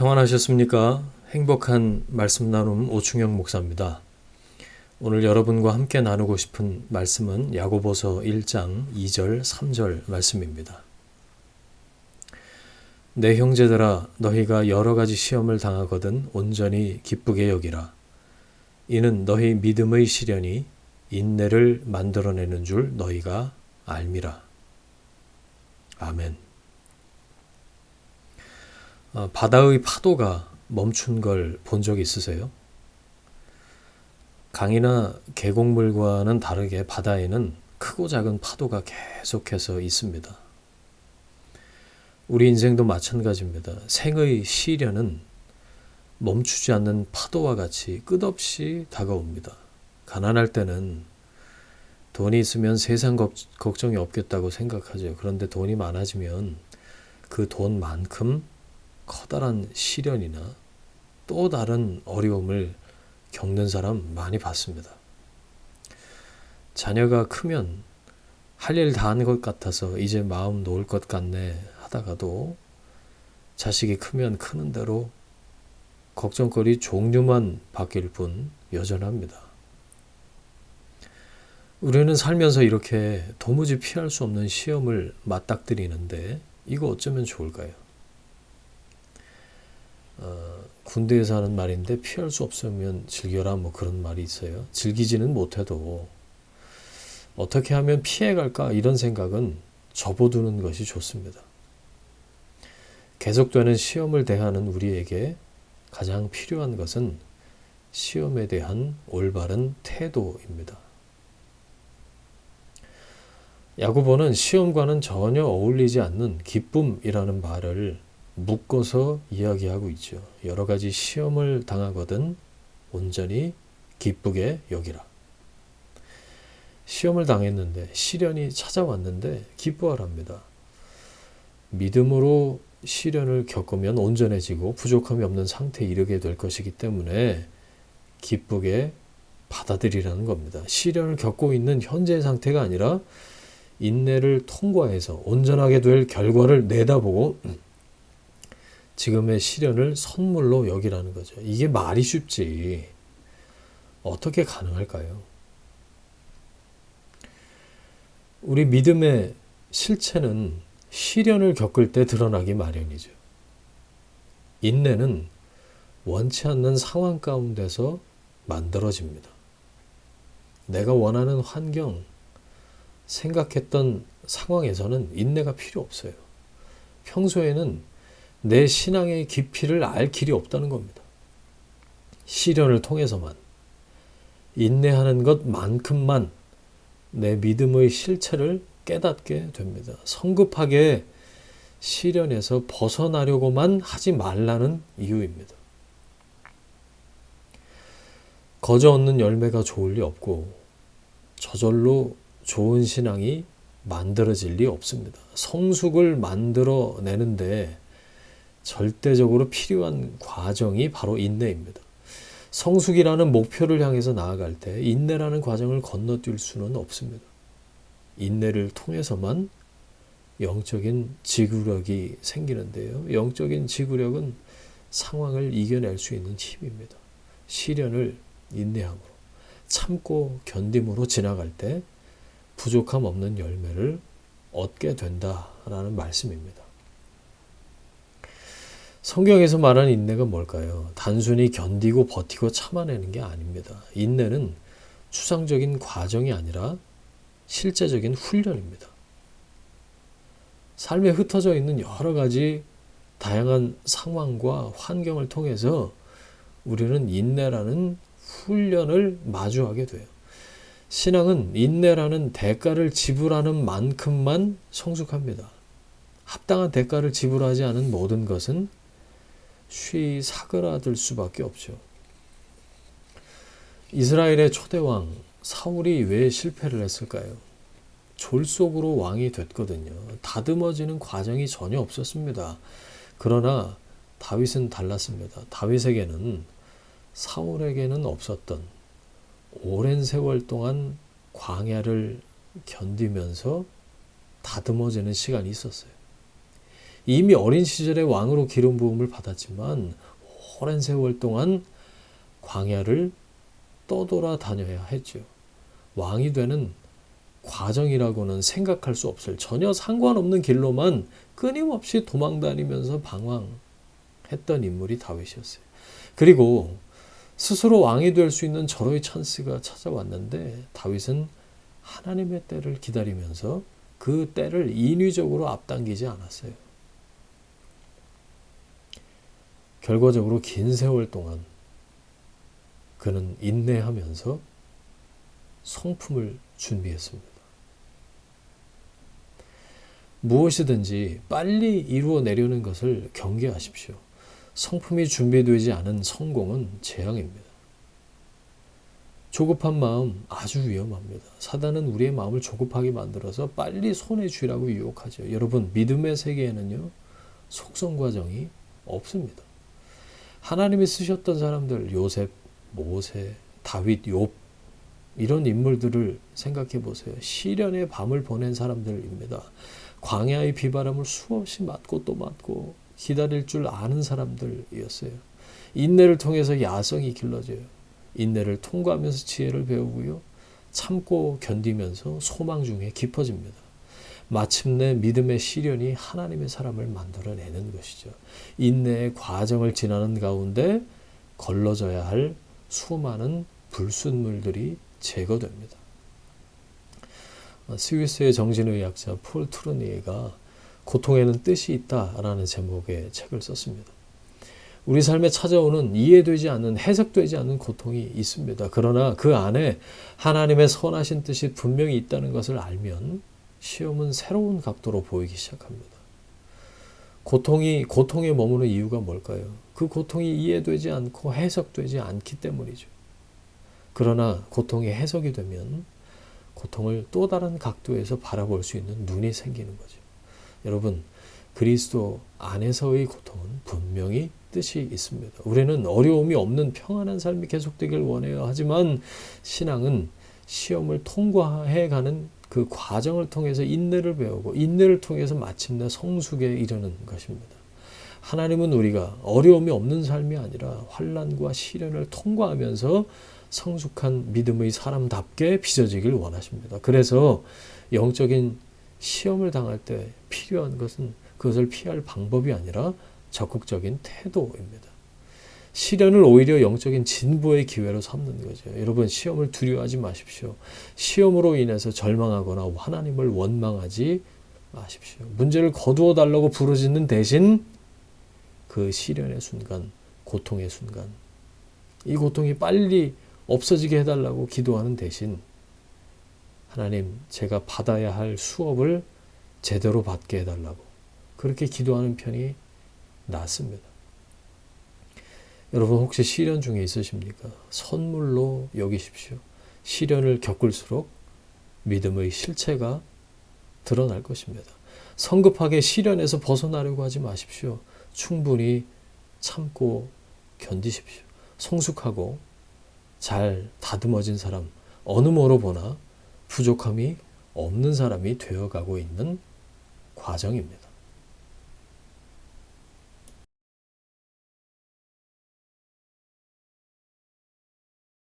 평안하셨습니까? 행복한 말씀 나눔 오충영 목사입니다. 오늘 여러분과 함께 나누고 싶은 말씀은 야고보서 1장 2절 3절 말씀입니다. 내 형제들아 너희가 여러 가지 시험을 당하거든 온전히 기쁘게 여기라. 이는 너희 믿음의 시련이 인내를 만들어내는 줄 너희가 알미라. 아멘. 바다의 파도가 멈춘 걸 본 적 있으세요? 강이나 계곡물과는 다르게 바다에는 크고 작은 파도가 계속해서 있습니다. 우리 인생도 마찬가지입니다. 생의 시련은 멈추지 않는 파도와 같이 끝없이 다가옵니다. 가난할 때는 돈이 있으면 세상 걱정이 없겠다고 생각하죠. 그런데 돈이 많아지면 그 돈만큼 커다란 시련이나 또 다른 어려움을 겪는 사람 많이 봤습니다. 자녀가 크면 할 일 다 한 것 같아서 이제 마음 놓을 것 같네 하다가도 자식이 크면 크는 대로 걱정거리 종류만 바뀔 뿐 여전합니다. 우리는 살면서 이렇게 도무지 피할 수 없는 시험을 맞닥뜨리는데 이거 어쩌면 좋을까요? 군대에서 하는 말인데 피할 수 없으면 즐겨라 뭐 그런 말이 있어요. 즐기지는 못해도 어떻게 하면 피해갈까 이런 생각은 접어두는 것이 좋습니다. 계속되는 시험을 대하는 우리에게 가장 필요한 것은 시험에 대한 올바른 태도입니다. 야고보는 시험과는 전혀 어울리지 않는 기쁨이라는 말을 묶어서 이야기하고 있죠. 여러 가지 시험을 당하거든 온전히 기쁘게 여기라. 시험을 당했는데 시련이 찾아왔는데 기뻐하랍니다. 믿음으로 시련을 겪으면 온전해지고 부족함이 없는 상태에 이르게 될 것이기 때문에 기쁘게 받아들이라는 겁니다. 시련을 겪고 있는 현재의 상태가 아니라 인내를 통과해서 온전하게 될 결과를 내다보고 지금의 시련을 선물로 여기라는 거죠. 이게 말이 쉽지 어떻게 가능할까요? 우리 믿음의 실체는 시련을 겪을 때 드러나기 마련이죠. 인내는 원치 않는 상황 가운데서 만들어집니다. 내가 원하는 환경, 생각했던 상황에서는 인내가 필요 없어요. 평소에는 내 신앙의 깊이를 알 길이 없다는 겁니다. 시련을 통해서만, 인내하는 것만큼만 내 믿음의 실체를 깨닫게 됩니다. 성급하게 시련에서 벗어나려고만 하지 말라는 이유입니다. 거저 얻는 열매가 좋을 리 없고 저절로 좋은 신앙이 만들어질 리 없습니다. 성숙을 만들어내는데 절대적으로 필요한 과정이 바로 인내입니다. 성숙이라는 목표를 향해서 나아갈 때 인내라는 과정을 건너뛸 수는 없습니다. 인내를 통해서만 영적인 지구력이 생기는데요. 영적인 지구력은 상황을 이겨낼 수 있는 힘입니다. 시련을 인내함으로 참고 견딤으로 지나갈 때 부족함 없는 열매를 얻게 된다라는 말씀입니다. 성경에서 말하는 인내가 뭘까요? 단순히 견디고 버티고 참아내는 게 아닙니다. 인내는 추상적인 과정이 아니라 실제적인 훈련입니다. 삶에 흩어져 있는 여러 가지 다양한 상황과 환경을 통해서 우리는 인내라는 훈련을 마주하게 돼요. 신앙은 인내라는 대가를 지불하는 만큼만 성숙합니다. 합당한 대가를 지불하지 않은 모든 것은 쉬이 사그라들 수밖에 없죠. 이스라엘의 초대왕 사울이 왜 실패를 했을까요? 졸속으로 왕이 됐거든요. 다듬어지는 과정이 전혀 없었습니다. 그러나 다윗은 달랐습니다. 다윗에게는 사울에게는 없었던 오랜 세월 동안 광야를 견디면서 다듬어지는 시간이 있었어요. 이미 어린 시절에 왕으로 기름 부음을 받았지만 오랜 세월 동안 광야를 떠돌아다녀야 했죠. 왕이 되는 과정이라고는 생각할 수 없을 전혀 상관없는 길로만 끊임없이 도망다니면서 방황했던 인물이 다윗이었어요. 그리고 스스로 왕이 될 수 있는 절호의 찬스가 찾아왔는데 다윗은 하나님의 때를 기다리면서 그 때를 인위적으로 앞당기지 않았어요. 결과적으로 긴 세월 동안 그는 인내하면서 성품을 준비했습니다. 무엇이든지 빨리 이루어내려는 것을 경계하십시오. 성품이 준비되지 않은 성공은 재앙입니다. 조급한 마음 아주 위험합니다. 사단은 우리의 마음을 조급하게 만들어서 빨리 손에 쥐라고 유혹하죠. 여러분, 믿음의 세계에는요, 속성 과정이 없습니다. 하나님이 쓰셨던 사람들, 요셉, 모세, 다윗, 욥, 이런 인물들을 생각해 보세요. 시련의 밤을 보낸 사람들입니다. 광야의 비바람을 수없이 맞고 또 맞고 기다릴 줄 아는 사람들이었어요. 인내를 통해서 야성이 길러져요. 인내를 통과하면서 지혜를 배우고요. 참고 견디면서 소망 중에 깊어집니다. 마침내 믿음의 시련이 하나님의 사람을 만들어내는 것이죠. 인내의 과정을 지나는 가운데 걸러져야 할 수많은 불순물들이 제거됩니다. 스위스의 정신의학자 폴 트루니에가 고통에는 뜻이 있다라는 제목의 책을 썼습니다. 우리 삶에 찾아오는 이해되지 않는, 해석되지 않는 고통이 있습니다. 그러나 그 안에 하나님의 선하신 뜻이 분명히 있다는 것을 알면 시험은 새로운 각도로 보이기 시작합니다. 고통에 머무는 이유가 뭘까요? 그 고통이 이해되지 않고 해석되지 않기 때문이죠. 그러나 고통이 해석이 되면 고통을 또 다른 각도에서 바라볼 수 있는 눈이 생기는 거죠. 여러분, 그리스도 안에서의 고통은 분명히 뜻이 있습니다. 우리는 어려움이 없는 평안한 삶이 계속되길 원해요. 하지만 신앙은 시험을 통과해가는 그 과정을 통해서 인내를 배우고 인내를 통해서 마침내 성숙에 이르는 것입니다. 하나님은 우리가 어려움이 없는 삶이 아니라 환난과 시련을 통과하면서 성숙한 믿음의 사람답게 빚어지길 원하십니다. 그래서 영적인 시험을 당할 때 필요한 것은 그것을 피할 방법이 아니라 적극적인 태도입니다. 시련을 오히려 영적인 진보의 기회로 삼는 거죠. 여러분, 시험을 두려워하지 마십시오. 시험으로 인해서 절망하거나 하나님을 원망하지 마십시오. 문제를 거두어 달라고 부르짖는 대신 그 시련의 순간, 고통의 순간, 이 고통이 빨리 없어지게 해달라고 기도하는 대신 하나님, 제가 받아야 할 수업을 제대로 받게 해달라고 그렇게 기도하는 편이 낫습니다. 여러분, 혹시 시련 중에 있으십니까? 선물로 여기십시오. 시련을 겪을수록 믿음의 실체가 드러날 것입니다. 성급하게 시련에서 벗어나려고 하지 마십시오. 충분히 참고 견디십시오. 성숙하고 잘 다듬어진 사람, 어느 뭐로 보나 부족함이 없는 사람이 되어가고 있는 과정입니다.